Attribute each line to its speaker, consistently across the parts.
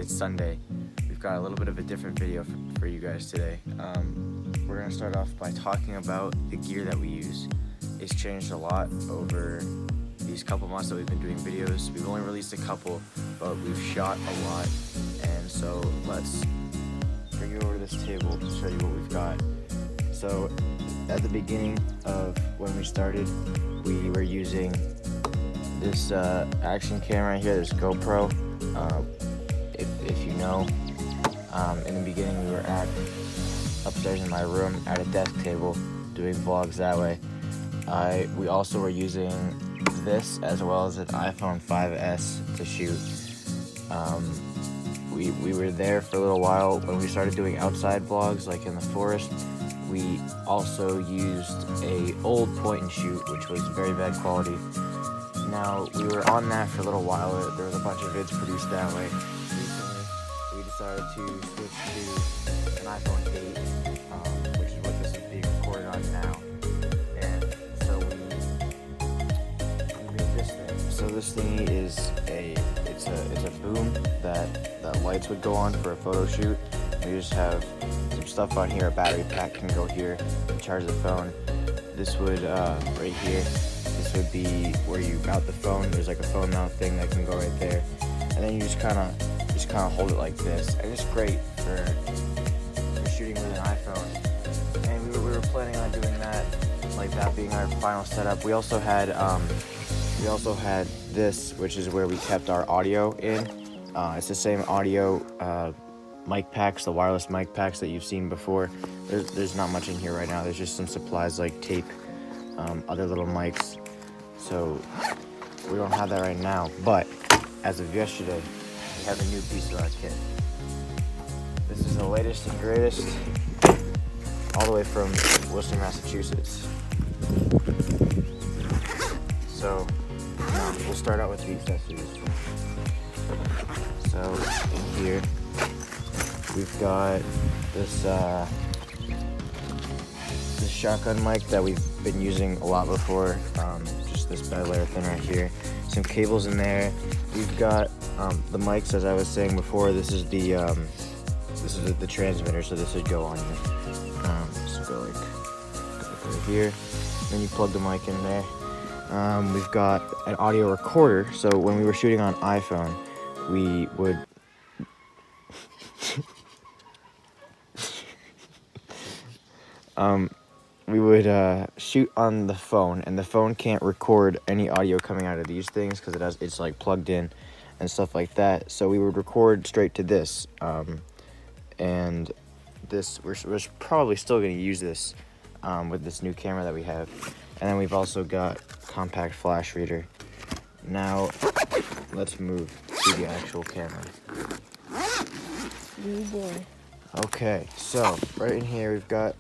Speaker 1: It's Sunday. We've got a little bit of a different video for you guys today. We're gonna start off by talking about the gear that we use. It's changed a lot over these couple months that we've been doing videos. We've only released a couple, but we've shot a lot. And so let's bring you over to this table to show you what we've got. So at the beginning of when we started, we were using this action camera right here, this GoPro. If you know, in the beginning we were upstairs in my room at a desk table doing vlogs that way. We also were using this as well as an iPhone 5S to shoot. We were there for a little while when we started doing outside vlogs, like in the forest. We also used a old point and shoot, which was very bad quality. Now, we were on that for a little while. There was a bunch of vids produced that way. Recently, we decided to switch to an iPhone 8, which is what this is being recorded on now. And so we made this thing. So this thingy is it's a boom that lights would go on for a photo shoot. We just have some stuff on here. A battery pack can go here and charge the phone. This would right here. This would be where you mount the phone. There's like a phone mount thing that can go right there, and then you just kind of hold it like this. And it's great for shooting with an iPhone. And we were planning on doing that, like that being our final setup. We also had this, which is where we kept our audio in. It's the same audio mic packs, the wireless mic packs that you've seen before. There's not much in here right now. There's just some supplies like tape, other little mics. So we don't have that right now, but as of yesterday, we have a new piece of our kit. This is the latest and greatest, all the way from Worcester, Massachusetts. So we'll start out with the accessories. So in here, we've got this shotgun mic that we've been using a lot before. Just this bed layer thing right here. Some cables in there. We've got the mics, as I was saying before. This is the transmitter, so this would go on here. This would go like right here. Then you plug the mic in there. We've got an audio recorder. So when we were shooting on iPhone, we would shoot on the phone, and the phone can't record any audio coming out of these things because it's like plugged in and stuff like that. So we would record straight to this, and this we're probably still going to use this with this new camera that we have. And then we've also got compact flash reader. Now let's move to the actual camera.
Speaker 2: Oh boy.
Speaker 1: Okay, so right in here we've got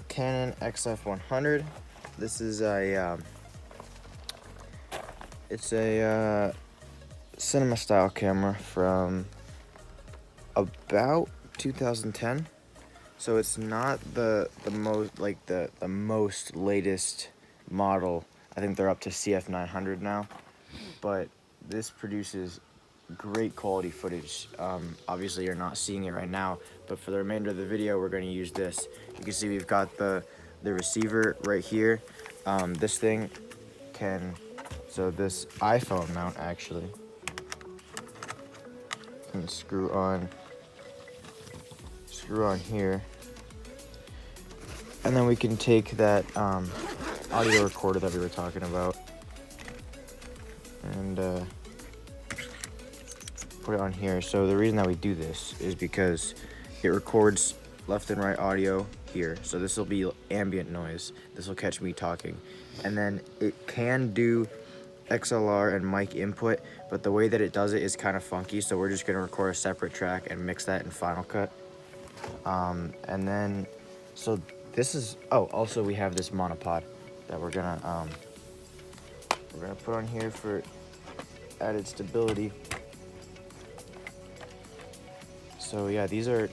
Speaker 1: Canon XF100. This is it's a cinema style camera from about 2010. So it's not the most latest model. I think they're up to CF900 now, but this produces great quality footage. Obviously you're not seeing it right now, but for the remainder of the video we're going to use this. You can see we've got the receiver right here. This thing so this iPhone mount actually can screw on here, and then we can take that audio recorder that we were talking about and put it on here. So the reason that we do this is because it records left and right audio here. So this will be ambient noise. This will catch me talking. And then it can do XLR and mic input, but the way that it does it is kind of funky. So we're just going to record a separate track and mix that in Final Cut. And then, so this is, also we have this monopod that we're gonna put on here for added stability. So yeah, these are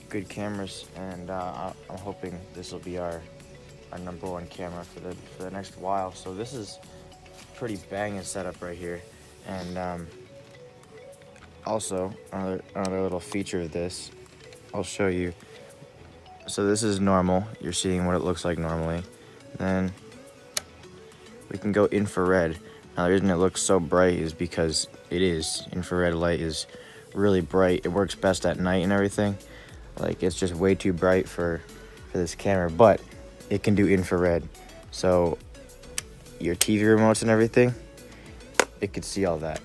Speaker 1: good cameras, and I'm hoping this will be our #1 camera for the next while. So this is pretty banging setup right here, and Also, another little feature of this, I'll show you. So this is normal. You're seeing what it looks like normally. Then we can go infrared. Now the reason it looks so bright is because it is. Infrared light is really bright. It works best at night and everything. Like, it's just way too bright for this camera, but it can do infrared. So your TV remotes and everything, it could see all that.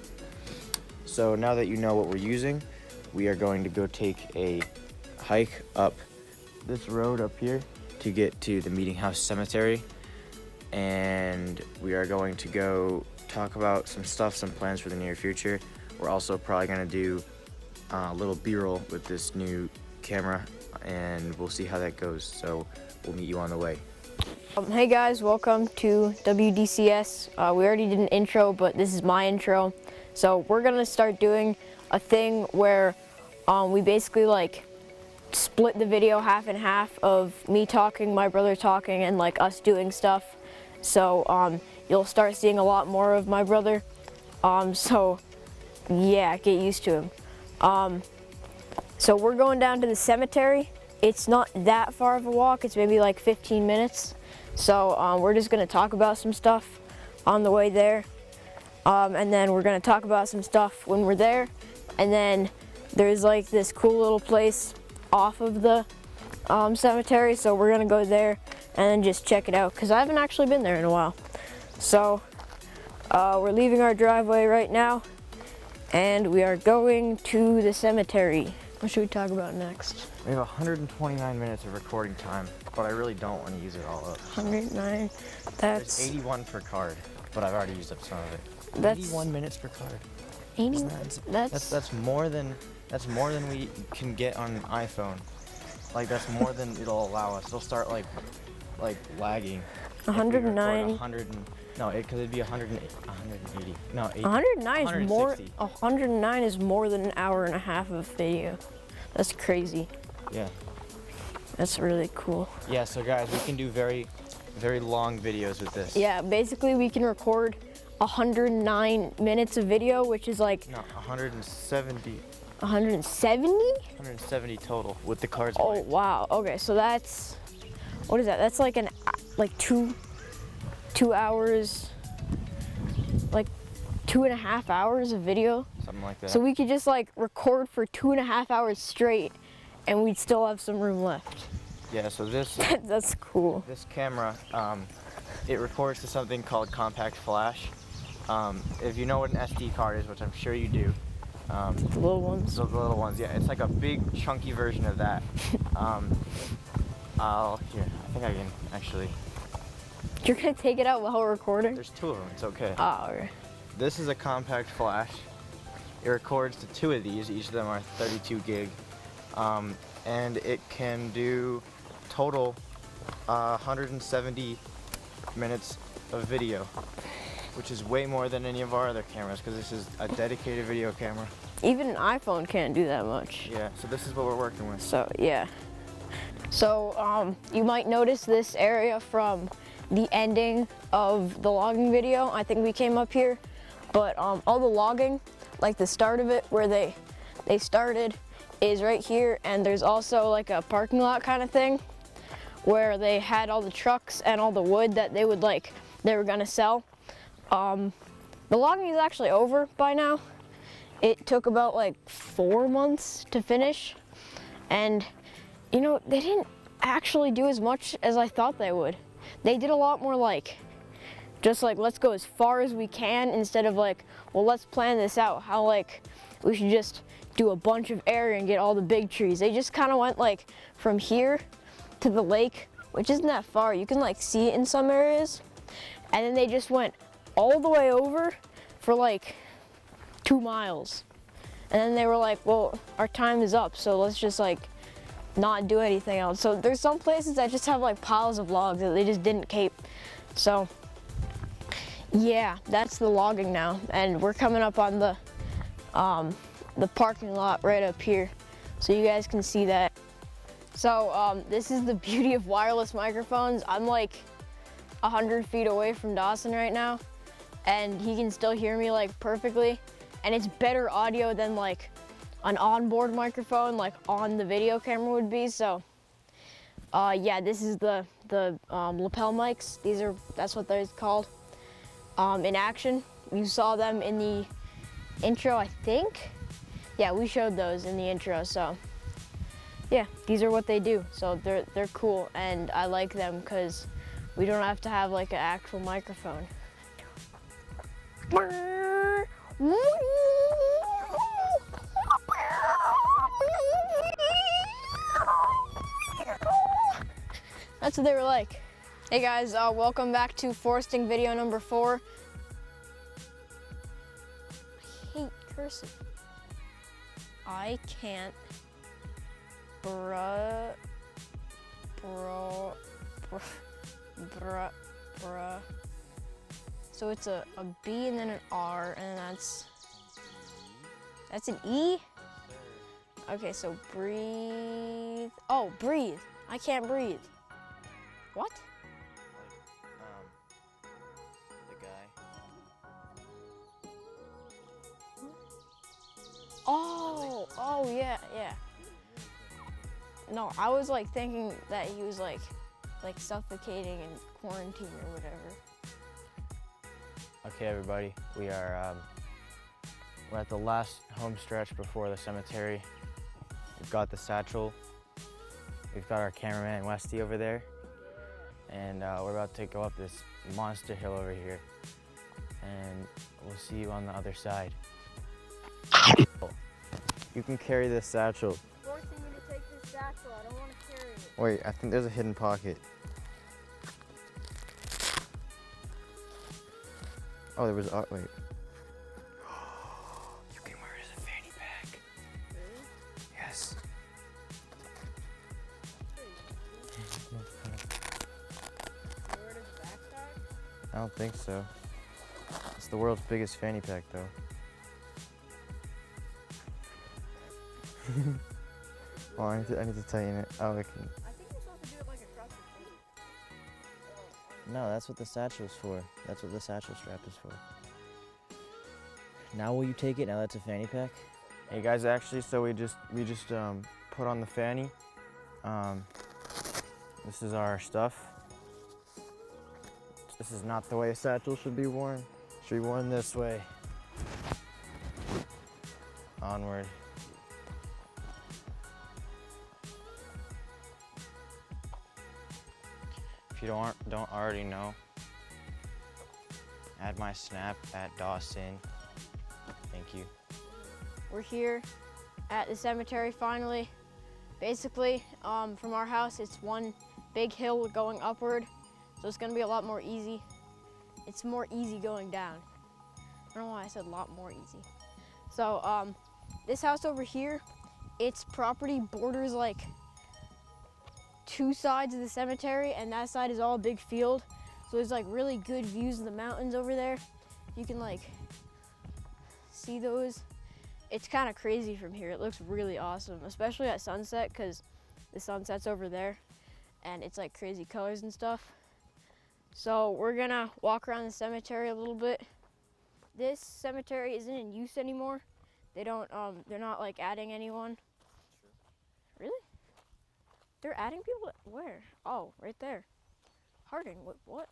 Speaker 1: So now that you know what we're using, we are going to go take a hike up this road up here to get to the Meeting House Cemetery. And we are going to go talk about some stuff, some plans for the near future. We're also probably going to do a little B-roll with this new camera, and we'll see how that goes. So we'll meet you on the way.
Speaker 2: Hey guys, welcome to WDCS. We already did an intro, but this is my intro. So we're gonna start doing a thing where we basically like split the video half and half of me talking, my brother talking, and like us doing stuff. So you'll start seeing a lot more of my brother. So yeah, get used to him. So we're going down to the cemetery. It's not that far of a walk. It's maybe like 15 minutes. So we're just gonna talk about some stuff on the way there. And then we're gonna talk about some stuff when we're there. And then there's like this cool little place off of the cemetery. So we're gonna go there and then just check it out, because I haven't actually been there in a while. So we're leaving our driveway right now and we are going to the cemetery. What should we talk about next?
Speaker 1: We have 129 minutes of recording time, but I really don't want to use it all up.
Speaker 2: 109, that's...
Speaker 1: There's 81 per card, but I've already used up some of it.
Speaker 2: That's
Speaker 1: 81 minutes per card.
Speaker 2: 80,
Speaker 1: That's more than we can get on an iPhone. Like, that's more than it'll allow us. It'll start like lagging.
Speaker 2: 109.
Speaker 1: No, because it'd be 180. No, 80,
Speaker 2: 109 is more.
Speaker 1: 160.
Speaker 2: 109 is more than an hour and a half of video. That's crazy.
Speaker 1: Yeah.
Speaker 2: That's really cool.
Speaker 1: Yeah. So guys, we can do very, very long videos with this.
Speaker 2: Yeah. Basically, we can record 109 minutes of video, which is like.
Speaker 1: No, 170.
Speaker 2: 170?
Speaker 1: 170 total with the cards.
Speaker 2: Oh wow. Okay, so that's. What is that? That's like two hours, like 2.5 hours of video.
Speaker 1: Something like that.
Speaker 2: So we could just like record for 2.5 hours straight and we'd still have some room left.
Speaker 1: Yeah, so this
Speaker 2: that's cool.
Speaker 1: This camera, it records to something called compact flash. If you know what an SD card is, which I'm sure you do.
Speaker 2: The little ones.
Speaker 1: The little ones, yeah. It's like a big chunky version of that. Here, I think I can actually.
Speaker 2: You're gonna take it out while we're recording?
Speaker 1: There's two of them, it's okay.
Speaker 2: Oh, okay.
Speaker 1: This is a compact flash. It records to two of these, each of them are 32 gig. And it can do total 170 minutes of video, which is way more than any of our other cameras, because this is a dedicated video camera.
Speaker 2: Even an iPhone can't do that much.
Speaker 1: Yeah, so this is what we're working with.
Speaker 2: So, yeah. So, you might notice this area from the ending of the logging video. I think we came up here, but all the logging, like the start of it where they started, is right here. And there's also like a parking lot kind of thing where they had all the trucks and all the wood that they were gonna sell. The logging is actually over by now. It took about like 4 months to finish, and you know, they didn't actually do as much as I thought they would. They did a lot more just like, let's go as far as we can, instead of like, well, let's plan this out, how like we should just do a bunch of area and get all the big trees. They just kind of went like from here to the lake, which isn't that far. You can like see it in some areas. And then they just went all the way over for like 2 miles. And then they were like, well, our time is up, so let's just like not do anything else. So there's some places that just have like piles of logs that they just didn't cape. So yeah, that's the logging now. And we're coming up on the parking lot right up here, so you guys can see that. So this is the beauty of wireless microphones. I'm like 100 feet away from Dawson right now, and he can still hear me like perfectly. and it's better audio than like an onboard microphone, like on the video camera would be. So, yeah, this is the lapel mics. That's what they're called in action. You saw them in the intro, I think. Yeah, we showed those in the intro. So, yeah, these are what they do. So they're cool, and I like them because we don't have to have like an actual microphone. That's what they were like. Hey guys, welcome back to foresting video number 4. I hate cursing. I can't bruh. So it's a B and then an R, and that's an E? Okay, so breathe. Oh, breathe. I can't breathe. What?
Speaker 1: The guy.
Speaker 2: Oh, yeah. No, I was like thinking that he was like suffocating in quarantine or whatever.
Speaker 1: Okay, everybody, we're at the last home stretch before the cemetery. We've got the satchel. We've got our cameraman Westy over there, and we're about to go up this monster hill over here, and we'll see you on the other side. You can carry this satchel.
Speaker 2: Forcing me to take this satchel. I don't want to carry it.
Speaker 1: Wait, I think there's a hidden pocket. Oh, there was, wait. You can wear it as a fanny pack.
Speaker 2: Really?
Speaker 1: Yes.
Speaker 2: Wear it as a backpack?
Speaker 1: I don't think so. It's the world's biggest fanny pack, though. Oh, I need to tighten it. Oh, I can.
Speaker 2: I think you're supposed to do it like across your face.
Speaker 1: No, that's what the satchel's for. That's what the satchel strap is for. Now will you take it? Now that's a fanny pack. Hey guys, actually, so we just put on the fanny. This is our stuff. This is not the way a satchel should be worn. It should be worn this way. Onward. If you don't already know, add my snap at Dawson. Thank you.
Speaker 2: We're here at the cemetery finally. Basically, from our house, it's one big hill going upward, so it's gonna be a lot more easy. It's more easy going down. I don't know why I said a lot more easy. So, this house over here, its property borders like 2 sides of the cemetery, and that side is all a big field. So there's like really good views of the mountains over there. You can like see those. It's kind of crazy from here. It looks really awesome, especially at sunset, because the sunset's over there and it's like crazy colors and stuff. So we're gonna walk around the cemetery a little bit. This cemetery isn't in use anymore. They're not like adding anyone. Really? They're adding people? Where? Oh, right there. Harding, what?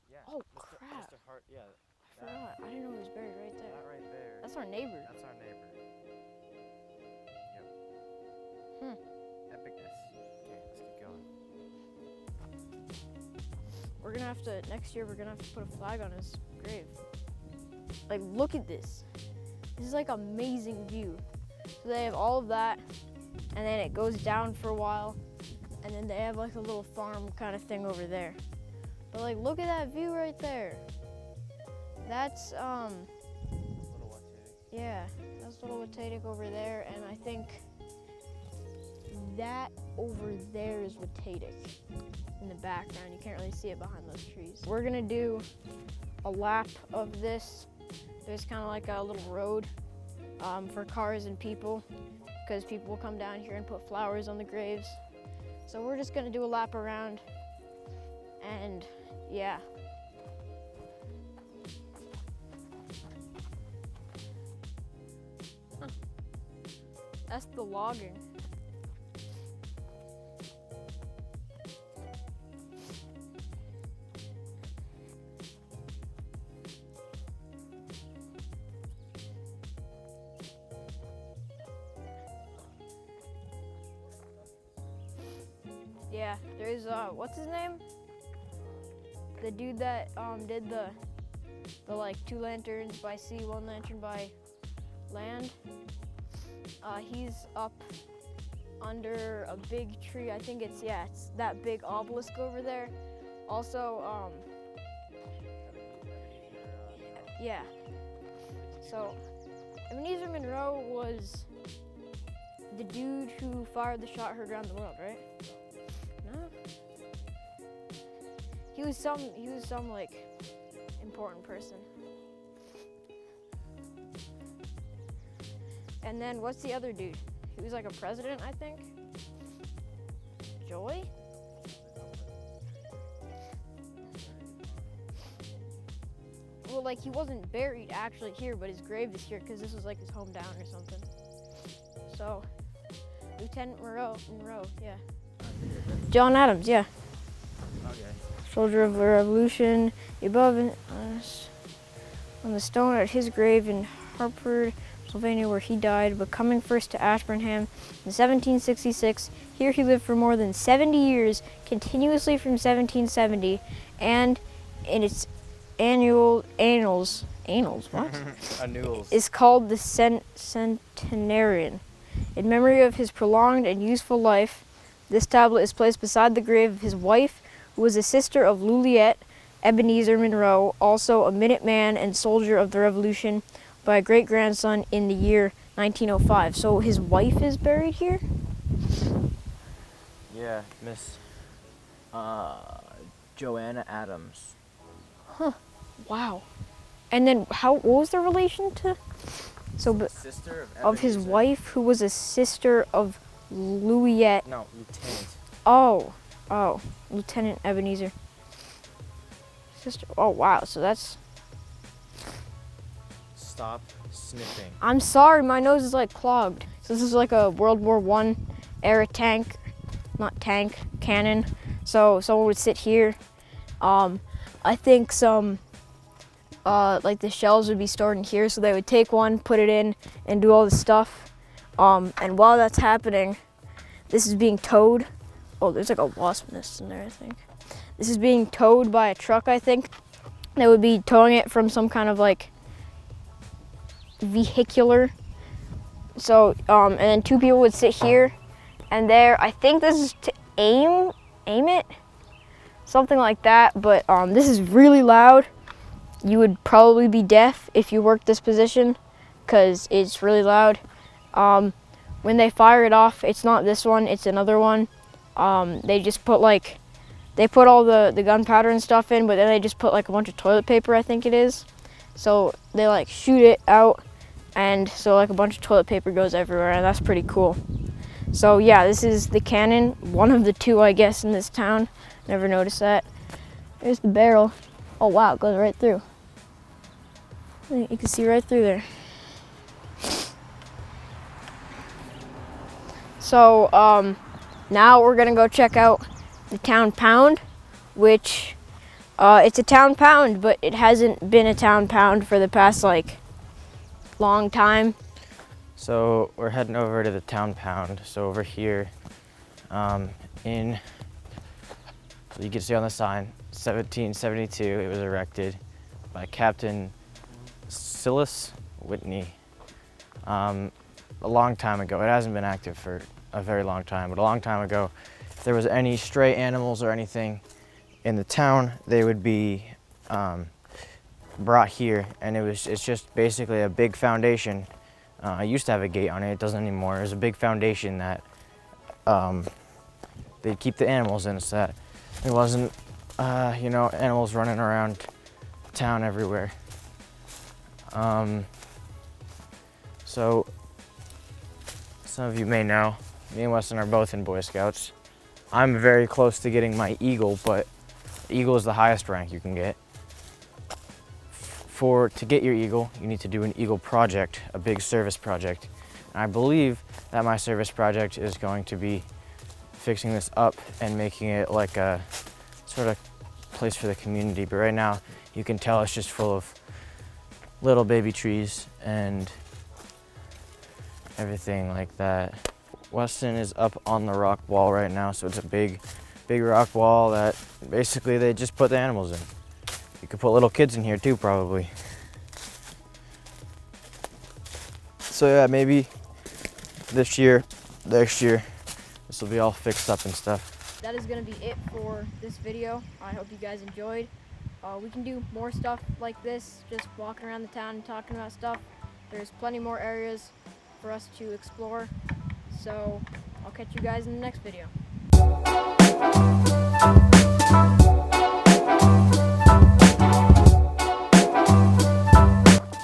Speaker 1: Yeah.
Speaker 2: Oh, crap.
Speaker 1: Mr. Hart, yeah.
Speaker 2: I forgot. I didn't know he was buried right there.
Speaker 1: That right there.
Speaker 2: That's our neighbor.
Speaker 1: That's our neighbor. Yep. Epicness. Okay, let's keep going.
Speaker 2: We're gonna have to, next year, we're gonna have to put a flag on his grave. Like, look at this. This is like amazing view. So they have all of that, and then it goes down for a while, and then they have like a little farm kind of thing over there. But like, look at that view right there. That's yeah, that's Little Watatic over there, and I think that over there is Watatic in the background. You can't really see it behind those trees. We're gonna do a lap of this. There's kind of like a little road for cars and people, because people will come down here and put flowers on the graves. So we're just gonna do a lap around, and yeah. That's the logging. Yeah, there's what's his name? The dude that did the like 2 lanterns by sea, 1 lantern by land. He's up under a big tree. I think it's that big obelisk over there. Also, yeah. So Ebenezer Monroe was the dude who fired the shot heard around the world, right? No. He was some like important person. And then what's the other dude? He was like a president, I think. Joy? Well, like he wasn't buried actually here, but his grave is here because this was like his hometown or something. So, Lieutenant Monroe, yeah. John Adams, yeah.
Speaker 1: Okay.
Speaker 2: Soldier of the Revolution. Above on the stone at his grave in Hartford, Pennsylvania, where he died, but coming first to Ashburnham in 1766. Here he lived for more than 70 years, continuously from 1770, and in its annals, what?
Speaker 1: Annuals.
Speaker 2: Is called the Centenarian. In memory of his prolonged and useful life, this tablet is placed beside the grave of his wife, who was a sister of Lulliet Ebenezer Monroe, also a Minuteman and soldier of the Revolution, by a great-grandson in the year 1905. So his wife is buried here?
Speaker 1: Yeah, Miss Joanna Adams.
Speaker 2: Huh. Wow. And then what was the relation to? So
Speaker 1: Sister
Speaker 2: of his
Speaker 1: Ebenezer.
Speaker 2: wife, who was a sister of Lulliet.
Speaker 1: No, lieutenant.
Speaker 2: Oh, Lieutenant Ebenezer. Sister. Oh wow. So that's.
Speaker 1: Stop sniffing.
Speaker 2: I'm sorry, my nose is like clogged. So this is like a World War I era tank, cannon. So someone would sit here. I think some like the shells would be stored in here, so they would take one, put it in, and do all the stuff. And while that's happening, this is being towed. Oh, there's like a wasp nest in there, I think. This is being towed by a truck, I think. They would be towing it from some kind of like vehicular. So, and then 2 people would sit here and there. I think this is to aim it, something like that. But this is really loud. You would probably be deaf if you worked this position, because it's really loud. When they fire it off, it's not this one, it's another one. They just put they put all the gunpowder and stuff in, but then they just put like a bunch of toilet paper, I think it is. So they like shoot it out, and so like a bunch of toilet paper goes everywhere, and that's pretty cool. So yeah, this is the cannon, one of the 2, I guess, in this town. Never noticed that. There's the barrel. Oh wow, it goes right through. You can see right through there. So now we're gonna go check out the town pound, which it's a town pound, but it hasn't been a town pound for the past like long time.
Speaker 1: So we're heading over to the town pound. So over here, so you can see on the sign, 1772, it was erected by Captain Silas Whitney. A long time ago. It hasn't been active for a very long time, but a long time ago, if there was any stray animals or anything in the town, they would be brought here, and it's just basically a big foundation. I used to have a gate on it, it doesn't anymore. There's a big foundation that they'd keep the animals in, so that there wasn't, animals running around town everywhere. So some of you may know, me and Weston are both in Boy Scouts. I'm very close to getting my Eagle, but Eagle is the highest rank you can get. To get your Eagle, you need to do an Eagle project, a big service project. I believe that my service project is going to be fixing this up and making it like a sort of place for the community. But right now, you can tell it's just full of little baby trees and everything like that. Weston is up on the rock wall right now, so it's a big rock wall that basically they just put the animals in. You could put little kids in here too, probably. So yeah, maybe this year, next year, this will be all fixed up and stuff.
Speaker 2: That is going to be it for this video. I hope you guys enjoyed. We can do more stuff like this, just walking around the town and talking about stuff. There's plenty more areas for us to explore. So I'll catch you guys in the next video.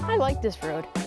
Speaker 2: I like this road.